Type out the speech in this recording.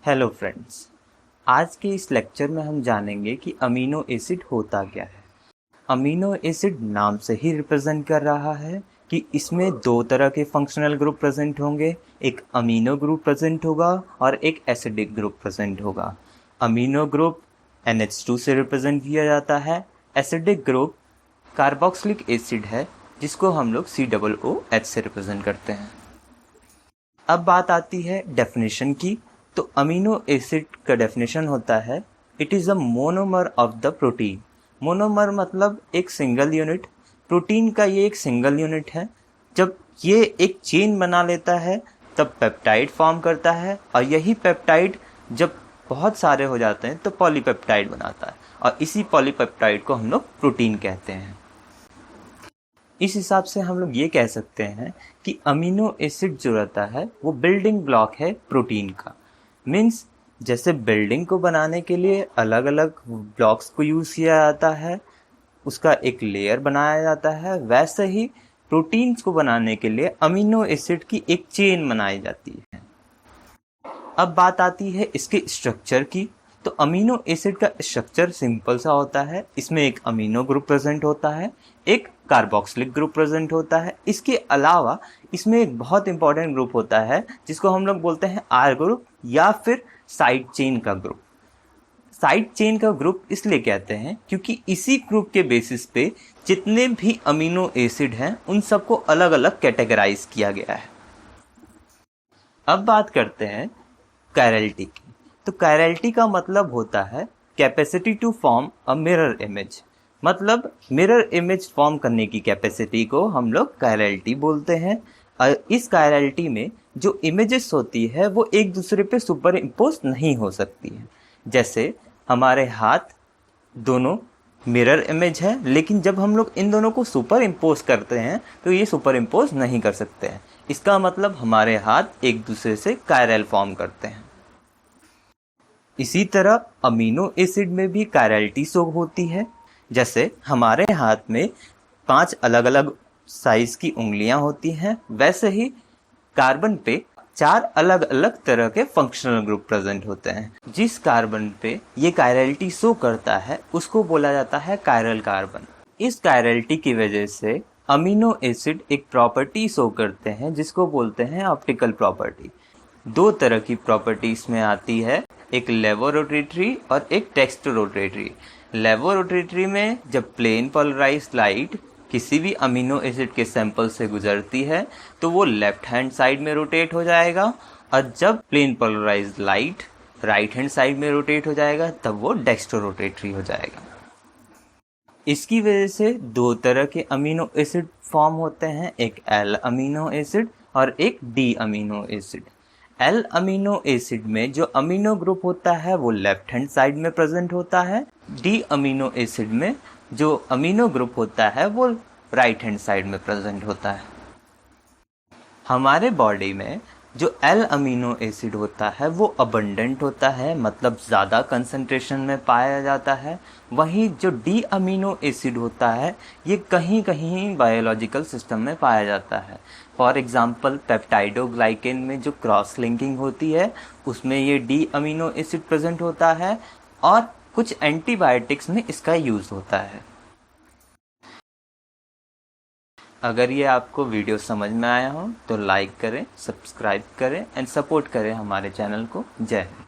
Hello friends, आज के इस लेक्चर में हम जानेंगे कि अमीनो एसिड होता क्या है। अमीनो एसिड नाम से ही रिप्रेजेंट कर रहा है कि इसमें दो तरह के फंक्शनल ग्रुप प्रेजेंट होंगे। एक अमीनो ग्रुप प्रेजेंट होगा और एक एसिडिक ग्रुप प्रेजेंट होगा। अमीनो ग्रुप NH2 से रिप्रेजेंट किया जाता है। एसिडिक ग्रुप कार्बोक्सिलिक एसिड है जिसको हम लोग COOH से रिप्रेजेंट करते हैं। अब बात आती है डेफिनेशन की। तो अमीनो एसिड का डेफिनेशन होता है, it is a monomer of the protein. Monomer मतलब एक सिंगल यूनिट। प्रोटीन का ये एक सिंगल यूनिट है। जब ये एक चेन बना लेता है तब पेप्टाइड फॉर्म करता है, और यही पेप्टाइड जब बहुत सारे हो जाते हैं तो पॉलीपेप्टाइड बनाता है, और इसी पॉलीपेप्टाइड को हम लोग प्रोटीन कहते हैं। इस हिसाब से हम लोग ये कह सकते हैं कि अमीनो एसिड जो रहता है वो बिल्डिंग ब्लॉक है प्रोटीन का। मीन्स जैसे बिल्डिंग को बनाने के लिए अलग अलग ब्लॉक्स को यूज़ किया जाता है, उसका एक लेयर बनाया जाता है, वैसे ही प्रोटीन्स को बनाने के लिए अमीनो एसिड की एक चेन बनाई जाती है। अब बात आती है इसके स्ट्रक्चर की। तो अमीनो एसिड का स्ट्रक्चर सिंपल सा होता है। इसमें एक अमीनो ग्रुप प्रेजेंट होता है, एक कार्बोक्सिलिक ग्रुप प्रेजेंट होता है। इसके अलावा इसमें एक बहुत इंपॉर्टेंट ग्रुप होता है जिसको हम लोग बोलते हैं R ग्रुप या फिर साइड चेन का ग्रुप। साइड चेन का ग्रुप इसलिए कहते हैं क्योंकि इसी ग्रुप के बेसिस पे जितने भी अमीनो एसिड हैं उन सबको अलग अलग कैटेगराइज किया गया है। अब बात करते हैं कायरलिटी की। तो कायरलिटी का मतलब होता है capacity to form a mirror image. मतलब मिरर इमेज फॉर्म करने की कैपेसिटी को हम लोग कायरलिटी बोलते हैं। इस कायरलिटी में जो इमेजेस होती है वो एक दूसरे पे सुपर इम्पोज नहीं हो सकती है। जैसे हमारे हाथ दोनों मिरर इमेज है, लेकिन जब हम लोग इन दोनों को सुपर इम्पोज करते हैं तो ये सुपर इम्पोज नहीं कर सकते हैं। इसका मतलब हमारे हाथ एक दूसरे से कायरल फॉर्म करते हैं। इसी तरह अमीनो एसिड में भी कायरलिटी शो होती है। जैसे हमारे हाथ में 5 अलग अलग साइज की उंगलियां होती हैं, वैसे ही कार्बन पे 4 अलग अलग तरह के फंक्शनल ग्रुप प्रेजेंट होते हैं। जिस कार्बन पे ये कायरलिटी शो करता है उसको बोला जाता है कायरल कार्बन। इस कायरलिटी की वजह से अमीनो एसिड एक प्रॉपर्टी शो करते हैं जिसको बोलते हैं ऑप्टिकल प्रॉपर्टी। दो तरह की प्रॉपर्टी इसमें आती है, एक लेवोरोटेटरी और एक टेक्स्टोरोटेटरी। लेवोरोटेटरी में जब प्लेन पोलराइज्ड लाइट किसी भी अमीनो एसिड के सैंपल से गुजरती है तो वो लेफ्ट हैंड साइड में रोटेट हो जाएगा, और जब plane polarised light right hand side में रोटेट हो जाएगा तब वो डेक्स्टोरोटेटरी हो जाएगा। इसकी वजह से दो तरह के अमीनो एसिड फॉर्म होते हैं, एक L अमीनो एसिड और एक D amino acid. L amino acid में जो अमीनो ग्रुप होता है वो लेफ्ट हैंड साइड में प्रेजेंट होता है। D अमीनो एसिड में जो अमीनो ग्रुप होता है वो राइट हैंड साइड में प्रेजेंट होता है। हमारे बॉडी में जो L अमीनो एसिड होता है वो अबंडेंट होता है, मतलब ज़्यादा कंसंट्रेशन में पाया जाता है। वहीं जो D अमीनो एसिड होता है ये कहीं कहीं बायोलॉजिकल सिस्टम में पाया जाता है। फॉर एग्जांपल पेप्टाइडोग्लाइकेन में जो क्रॉस लिंकिंग होती है उसमें ये D अमीनो एसिड प्रेजेंट होता है, और कुछ एंटीबायोटिक्स में इसका यूज़ होता है। अगर ये आपको वीडियो समझ में आया हो तो लाइक करें, सब्सक्राइब करें एंड सपोर्ट करें हमारे चैनल को। जय हिंद।